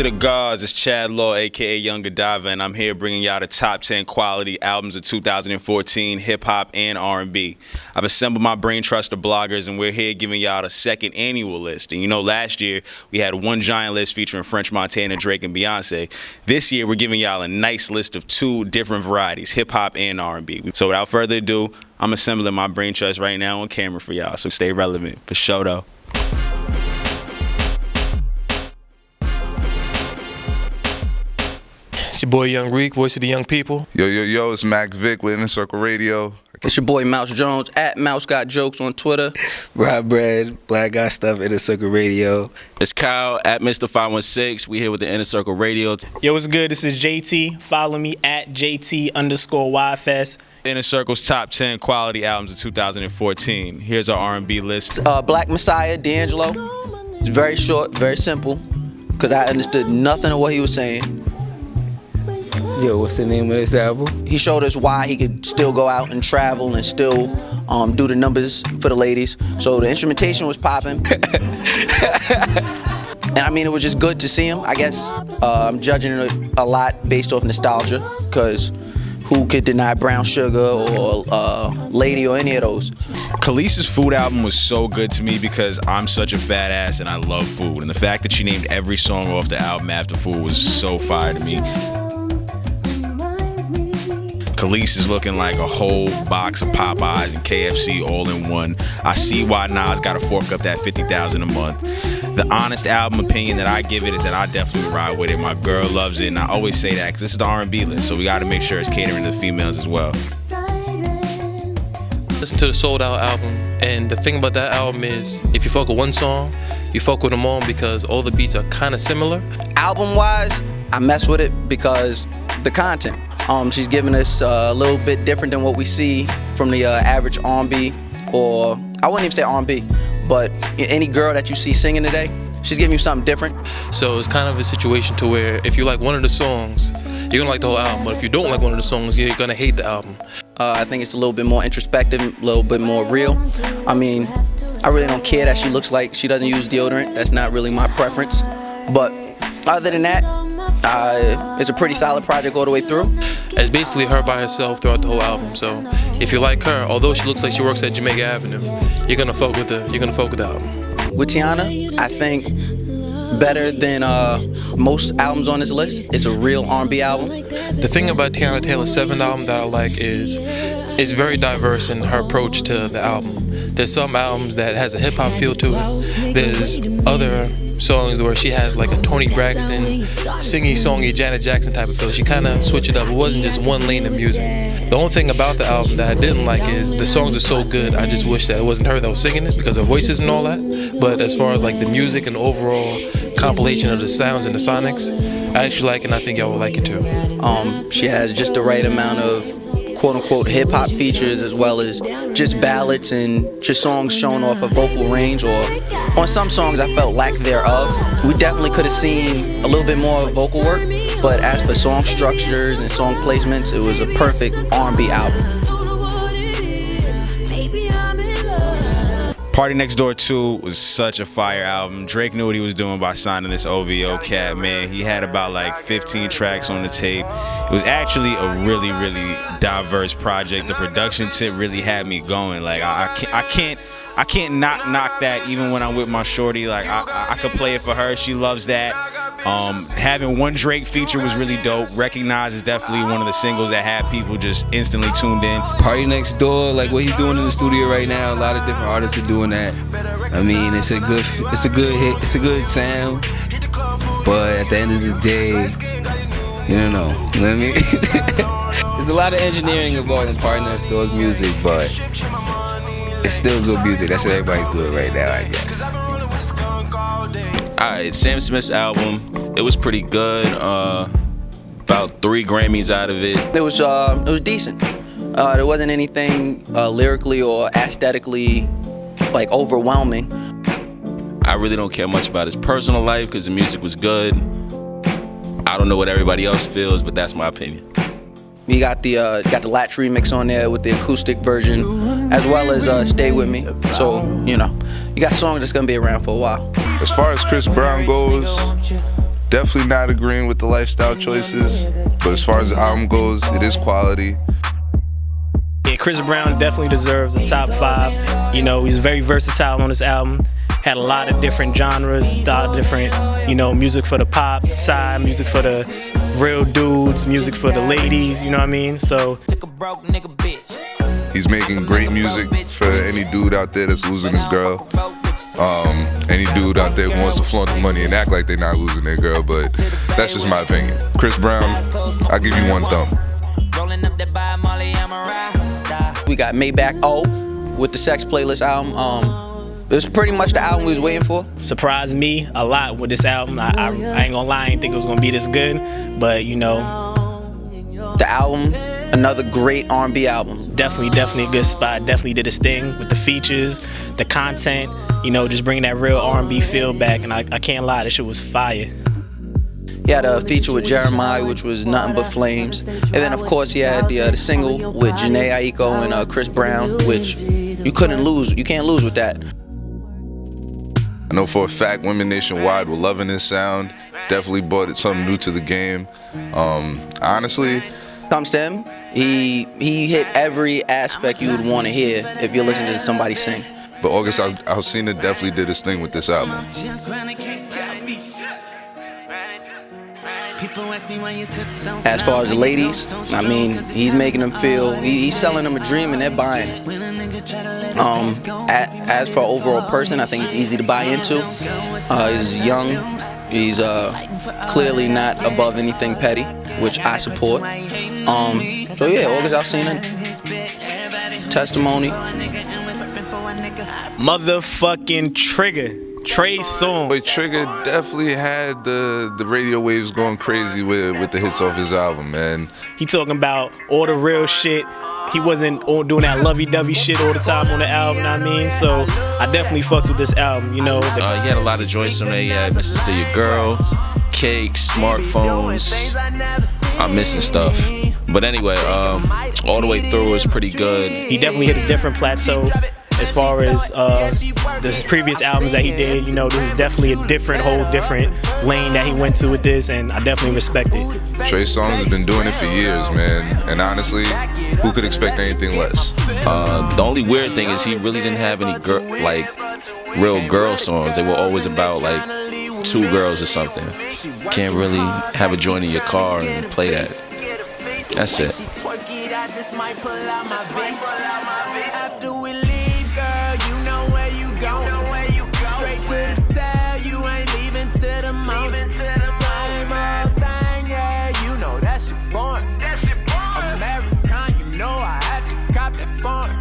to the gods, it's Chad Law, aka Young Godiva, and I'm here bringing y'all the top 10 quality albums of 2014, hip-hop and R&B. I've assembled my brain trust of bloggers, and we're here giving y'all the second annual list. And you know, last year we had one giant list featuring French Montana, Drake, and Beyonce. This year we're giving y'all a nice list of two different varieties, hip-hop and R&B. So without further ado, I'm assembling my brain trust right now on camera for y'all, so stay relevant. For sure, though. It's your boy Young Reek, voice of the young people. Yo, it's Mac Vic with Inner Circle Radio. It's your boy Mouse Jones at Mouse Got Jokes on Twitter. Rob Bread, Black Guy Stuff, Inner Circle Radio. It's Kyle at Mr. 516. We here with the Inner Circle Radio. Yo, what's good? This is JT. Follow me at JT_YFest. Inner Circle's top 10 quality albums of 2014. Here's our R&B list. Black Messiah, D'Angelo. It's very short, very simple, because I understood nothing of what he was saying. Yo, what's the name of this album? He showed us why he could still go out and travel and still do the numbers for the ladies. So the instrumentation was popping. And I mean, it was just good to see him. I guess I'm judging it a lot based off nostalgia, because who could deny Brown Sugar or Lady or any of those? Khaleesi's food album was so good to me because I'm such a fat ass and I love food. And the fact that she named every song off the album after food was so fire to me. Khalees is looking like a whole box of Popeyes and KFC all in one. I see why Nas got to fork up that $50,000 a month. The honest album opinion that I give it is that I definitely ride with it. My girl loves it, and I always say that because this is the R&B list, so we got to make sure it's catering to the females as well. Listen to the Sold Out album, and the thing about that album is if you fuck with one song, you fuck with them all because all the beats are kind of similar. Album-wise, I mess with it because the content. She's giving us a little bit different than what we see from the average R&B, or I wouldn't even say R&B, but any girl that you see singing today, she's giving you something different. So it's kind of a situation to where if you like one of the songs, you're gonna like the whole album, but if you don't like one of the songs, you're gonna hate the album. I think it's a little bit more introspective, a little bit more real. I mean, I really don't care that she looks like she doesn't use deodorant. That's not really my preference. But other than that, it's a pretty solid project all the way through. It's basically her by herself throughout the whole album. So if you like her, although she looks like she works at Jamaica Avenue, you're gonna fuck with the album. With Tiana, I think better than most albums on this list. It's a real R&B album. The thing about Tiana Taylor's 7th album that I like is it's very diverse in her approach to the album. There's some albums that has a hip-hop feel to it. There's other songs where she has like a Toni Braxton, singy-songy Janet Jackson type of feel. She kind of switched it up. It wasn't just one lane of music. The only thing about the album that I didn't like is the songs are so good. I just wish that it wasn't her that was singing this because of voices and all that. But as far as like the music and the overall compilation of the sounds and the sonics, I actually like it, and I think y'all will like it too. She has just the right amount of quote-unquote hip-hop features, as well as just ballads and just songs showing off a vocal range, or on some songs I felt lack thereof. We definitely could have seen a little bit more vocal work, but as for song structures and song placements, it was a perfect R&B album. Party Next Door 2 was such a fire album. Drake knew what he was doing by signing this OVO cat, man. He had about like 15 tracks on the tape. It was actually a really, really diverse project. The production tip really had me going. Like I can't knock that even when I'm with my shorty. Like I could play it for her. She loves that. Having one Drake feature was really dope. Recognize is definitely one of the singles that had people just instantly tuned in. Party Next Door, like what he's doing in the studio right now, a lot of different artists are doing that. I mean, it's a good hit, it's a good sound, but at the end of the day, you don't know, you know what I mean? There's a lot of engineering involved in Party Next Door's music, but it's still good music. That's what everybody's doing right now, I guess. Alright, Sam Smith's album, it was pretty good. About 3 Grammys out of it. It was decent. There wasn't anything lyrically or aesthetically like overwhelming. I really don't care much about his personal life because the music was good. I don't know what everybody else feels, but that's my opinion. You got the Latch remix on there with the acoustic version, as well as Stay With Me. So, you know, you got songs that's gonna be around for a while. As far as Chris Brown goes, Definitely not agreeing with the lifestyle choices, but as far as the album goes, it is quality. Yeah, Chris Brown definitely deserves a top 5. You know, he's very versatile on this album. Had a lot of different genres, a lot of different, you know, music for the pop side, music for the real dudes, music for the ladies, you know what I mean? So he's making great music for any dude out there that's losing his girl. Any dude out there who wants to flaunt the money and act like they're not losing their girl, but that's just my opinion. Chris Brown, I'll give you 1 thumb. We got Maybach O with the Sex Playlist album. It was pretty much the album we was waiting for. Surprised me a lot with this album. I ain't gonna lie, I didn't think it was gonna be this good, but you know. The album, another great R&B album. Definitely a good spot. Definitely did his thing with the features, the content, you know, just bringing that real R&B feel back, and I can't lie, this shit was fire. He had a feature with Jeremiah, which was Nothing But Flames. And then, of course, he had the single with Jhené Aiko and Chris Brown, which you couldn't lose. You can't lose with that. I know for a fact women nationwide were loving his sound. Definitely brought it something new to the game. Honestly, Comes to him, he hit every aspect you would want to hear if you're listening to somebody sing. but August Alsina definitely did his thing with this album. As far as the ladies, I mean, he's making them feel, he's selling them a dream and they're buying it. As for overall person, I think he's easy to buy into. He's young, he's clearly not above anything petty, which I support. So yeah, August Alsina, Testimony. Motherfucking Trigger. Trey Songz. But Trigger definitely had the radio waves going crazy with the hits off his album, man. He talking about all the real shit. He wasn't doing that lovey-dovey shit all the time on the album, you know what I mean? So I definitely fucked with this album, you know. He had a lot of joints on there. He had Mrs. Still Your Girl, Cakes, Smartphones. I'm missing stuff. But anyway, all the way through was pretty good. He definitely hit a different plateau as far as the previous albums that he did. You know, this is definitely a whole different lane that he went to with this, and I definitely respect it. Trey Songz has been doing it for years, man. And honestly, who could expect anything less? The only weird thing is he really didn't have any real girl songs. They were always about like 2 girls or something. Can't really have a joint in your car and play that. That's it. After we leave, girl, you know where you going. Straight to the tail, you ain't leaving to the moment. Same old thing, yeah, you know that shit boring. American, you know I had to cop that foreign.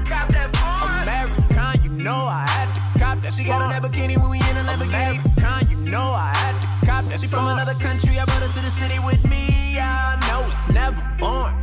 American, you know I had to cop that. She got a Lamborghini when we in a Lamborghini. American, you know I had to cop that. She from another country, I brought her to the city with me. I know it's never boring.